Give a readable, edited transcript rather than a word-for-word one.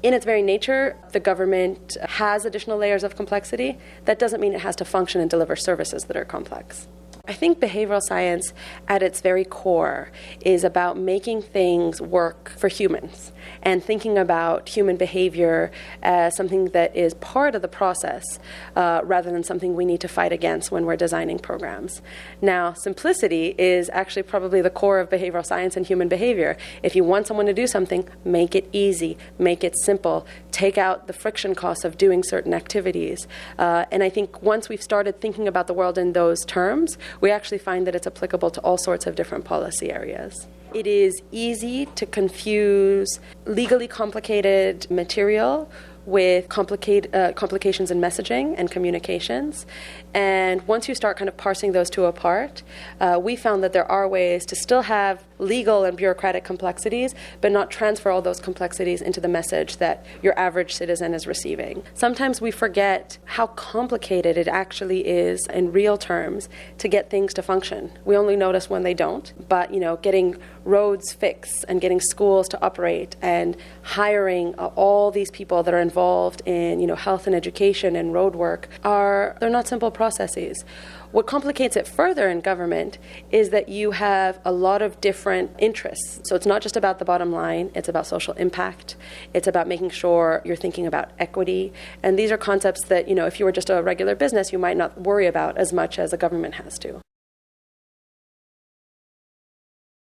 In its very nature, the government has additional layers of complexity. That doesn't mean it has to function and deliver services that are complex. I think behavioral science at its very core is about making things work for humans and thinking about human behavior as something that is part of the process rather than something we need to fight against when we're designing programs. Now, simplicity is actually probably the core of behavioral science and human behavior. If you want someone to do something, make it easy, make it simple, take out the friction costs of doing certain activities. And I think once we've started thinking about the world in those terms, we actually find that it's applicable to all sorts of different policy areas. It is easy to confuse legally complicated material with complications in messaging and communications. And once you start kind of parsing those two apart, we found that there are ways to still have legal and bureaucratic complexities, but not transfer all those complexities into the message that your average citizen is receiving. Sometimes we forget how complicated it actually is in real terms to get things to function. We only notice when they don't, but getting roads fixed and getting schools to operate and hiring all these people that are involved in health and education and road work they're not simple processes. What complicates it further in government is that you have a lot of different interests. So it's not just about the bottom line, it's about social impact. It's about making sure you're thinking about equity. And these are concepts that, if you were just a regular business, you might not worry about as much as a government has to.